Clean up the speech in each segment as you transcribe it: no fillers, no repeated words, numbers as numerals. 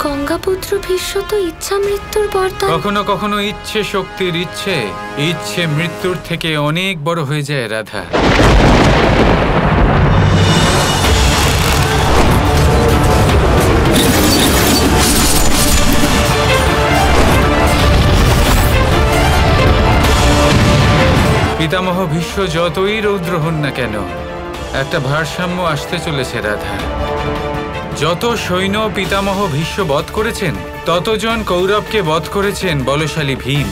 গঙ্গাপুত্র ভীষ্ম তো ইচ্ছা মৃত্যুর বরদান। কখনো কখনো ইচ্ছে শক্তির ইচ্ছে মৃত্যুর থেকে অনেক বড় হয়ে যায় রাধা। পিতামহ ভীষ্ম যতই রৌদ্র হন না কেন, একটা ভারসাম্য আসতে চলেছে রাধা। যত সৈন্য পিতামহ ভীষ্ম বধ করেছেন, ততজন কৌরবকে বধ করেছেন বলশালী ভীম।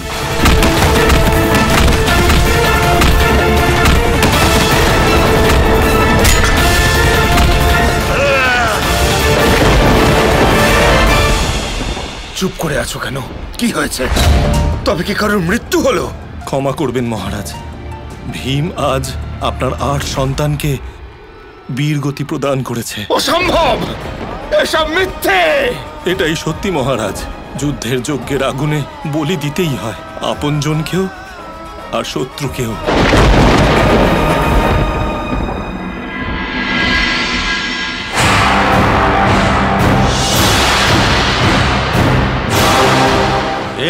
চুপ করে আছো কেন? কি হয়েছে? তবে কি কারোর মৃত্যু হলো? ক্ষমা করবেন মহারাজ, ভীম আজ আপনার 8 সন্তানকে বীরগতি প্রদান করেছে। অসম্ভব! এসব মিথ্যে! এটাই সত্যি মহারাজ। যুদ্ধের যজ্ঞের আগুনে বলি দিতেই হয়, আপনজনকেও আর শত্রুকেও।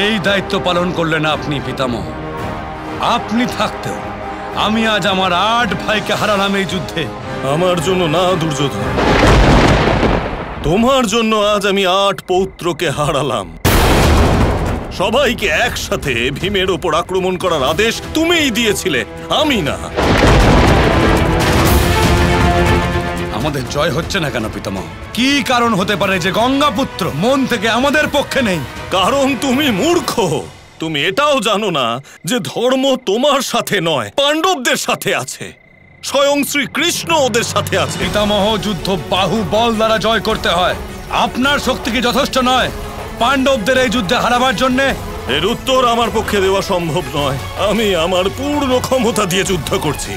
এই দায়িত্ব পালন করলেন আপনি পিতামহ। আপনি থাকতেও আমি আজ আমার 8 ভাইকে হারালাম এই যুদ্ধে। আমার জন্য না দুর্যোধন, তোমার জন্য আজ আমি 8 পৌত্রকে হারালাম। সবাইকে একসাথে ভীমের ওপর আক্রমণ করার আদেশ তুমিই দিয়েছিলে, আমি না। আমাদের জয় হচ্ছে না কেন পিতামহ? কি কারণ হতে পারে যে গঙ্গাপুত্র মন থেকে আমাদের পক্ষে নেই? কারণ তুমি মূর্খ। তুমি এটাও জানো না যে ধর্ম তোমার সাথে নয়, পাণ্ডবদের সাথে আছে। স্বয়ং শ্রীকৃষ্ণ ওদের সাথে আছে। পিতামহ, যুদ্ধ বাহু বল দ্বারা জয় করতে হয়। আপনার শক্তি কি যথেষ্ট নয় পাণ্ডবদের এই যুদ্ধে হারাবার জন্যে? এর উত্তর আমার পক্ষে দেওয়া সম্ভব নয়। আমি আমার পূর্ণ ক্ষমতা দিয়ে যুদ্ধ করছি,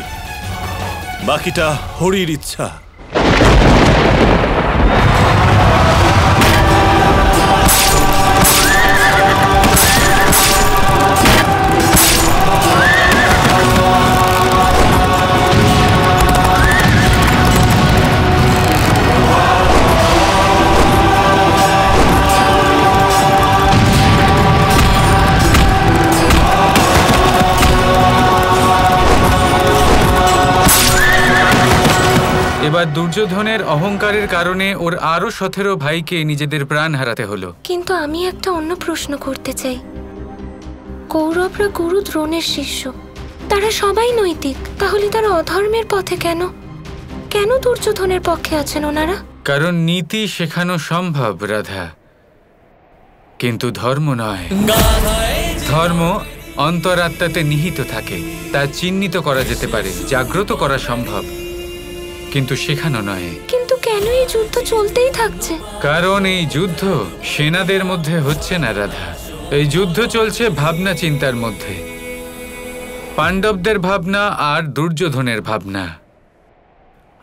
বাকিটা হরির ইচ্ছা। এবার দুর্যোধনের অহংকারের কারণে ওর আরো 17 ভাইকে নিজেদের প্রাণ হারাতে হলো। কিন্তু আমি একটা অন্য প্রশ্ন করতে চাই। কৌরবরা গুরু দ্রোণের শিষ্য, তারা সবাই নৈতিক, তাহলে তারা অধর্মের পথে কেন? কেন দুর্যোধনের পক্ষে আছেন ওনারা? কারণ নীতি শেখানো সম্ভব রাধা, কিন্তু ধর্ম নয়। ধর্ম অন্তরাত্মাতে নিহিত থাকে, তা চিহ্নিত করা যেতে পারে, জাগ্রত করা সম্ভব, কিন্তু শেখানো নয়। কিন্তু কেন এই যুদ্ধ চলতেই থাকছে? কারণ এই যুদ্ধ সেনাদের মধ্যে হচ্ছে না রাধা, এই যুদ্ধ চলছে ভাবনা চিন্তার মধ্যে। পাণ্ডবদের ভাবনা আর দুর্যোধনের ভাবনা।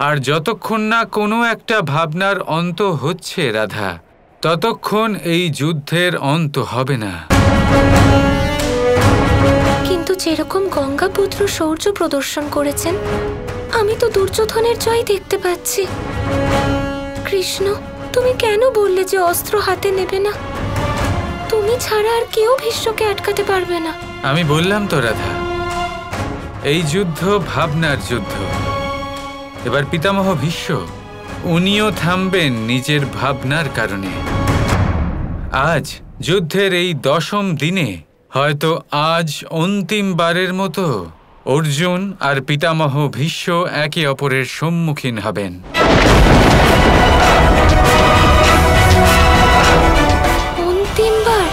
আর যতক্ষণ না কোনো একটা ভাবনার অন্ত হচ্ছে রাধা, ততক্ষণ এই যুদ্ধের অন্ত হবে না। কিন্তু যেরকম গঙ্গাপুত্র শৌর্য প্রদর্শন করেছেন, আমি তো দুর্যোধনের জয় দেখতে পাচ্ছি। কৃষ্ণ, তুমি কেন বললে যে অস্ত্র হাতে নেবে না? তুমি ছাড়া আর কেউ ভীষ্মকে আটকাতে পারবে না। আমি বললাম তো রাধা, এই যুদ্ধ ভাবনার যুদ্ধ। এবার পিতামহ ভীষ্ম, উনিও থামবেন নিজের ভাবনার কারণে। আজ যুদ্ধের এই 10ম দিনে হয়তো আজ অন্তিমবারের মতো অর্জুন আর পিতামহ ভীষ্ম একে অপরের সম্মুখীন হবেন। অন্তিমবার?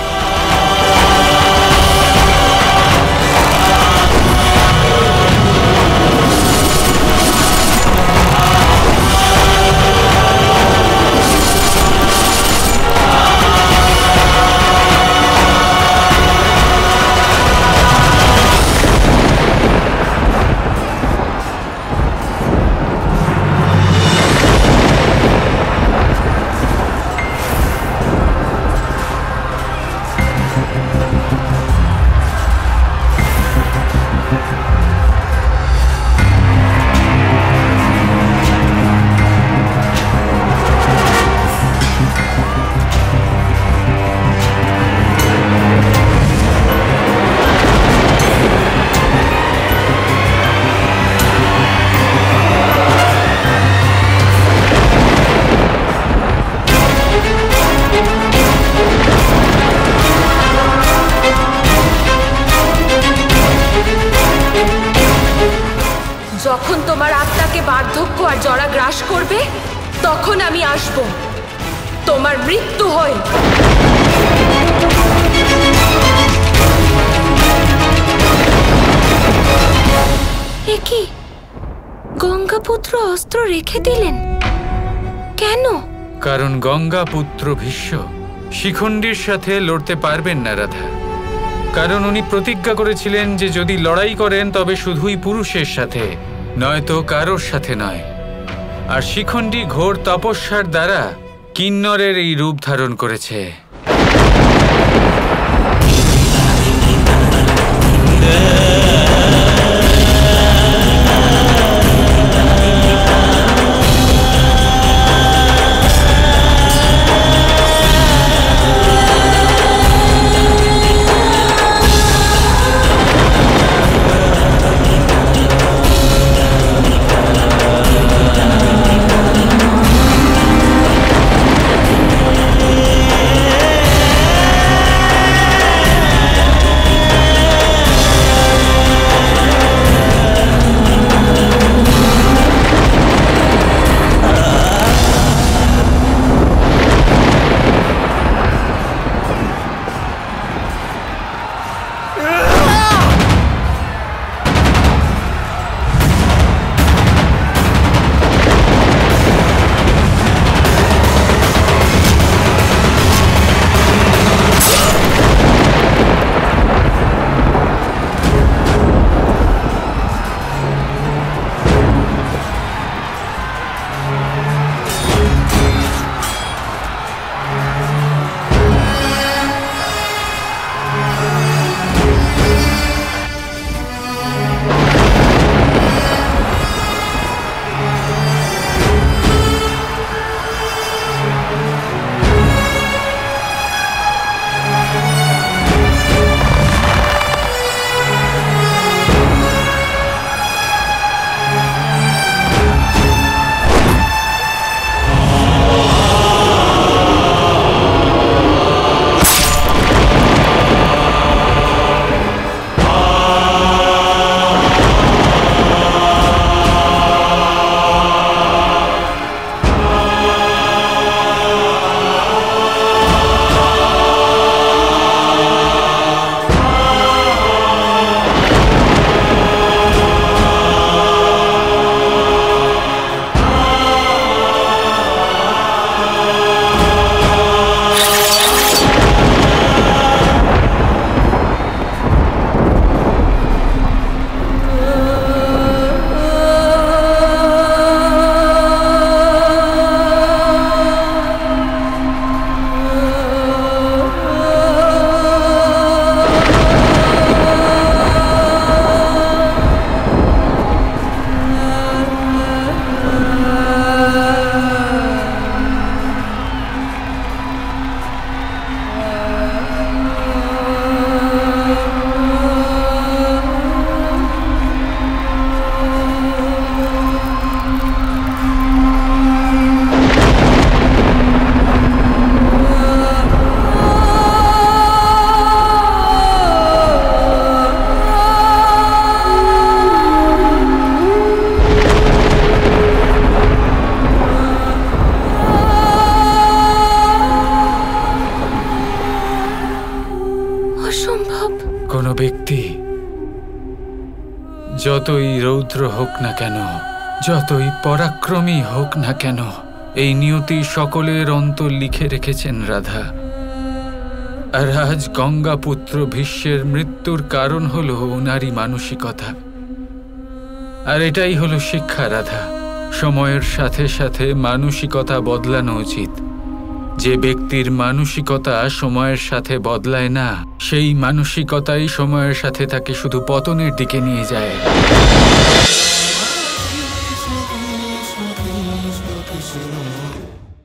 তোমার মৃত্যু হয়। এ কি, গঙ্গাপুত্র অস্ত্র রেখে দিলেন কেন? কারণ গঙ্গাপুত্র ভীষ্ম শিখণ্ডীর সাথে লড়তে পারবেন না রাধা। কারণ উনি প্রতিজ্ঞা করেছিলেন যে যদি লড়াই করেন তবে শুধুই পুরুষের সাথে, নয়তো কারোর সাথে নয়। আর শিখণ্ডী ঘোর তপস্যার দ্বারা কিন্নরের এই রূপ ধারণ করেছে। কোনো ব্যক্তি যতই রৌদ্র হোক না কেন, যতই পরাক্রমী হোক না কেন, এই নিয়তি সকলের অন্তর লিখে রেখেছেন রাধা। আর আজ গঙ্গাপুত্র ভীষ্মের মৃত্যুর কারণ হলো ওনারই মানসিকতা। আর এটাই হলো শিক্ষা রাধা, সময়ের সাথে সাথে মানসিকতা বদলানো উচিত। যে ব্যক্তির মানসিকতা সময়ের সাথে বদলায় না, সেই মানসিকতাই সময়ের সাথে তাকে শুধু পতনের দিকে নিয়ে যায়।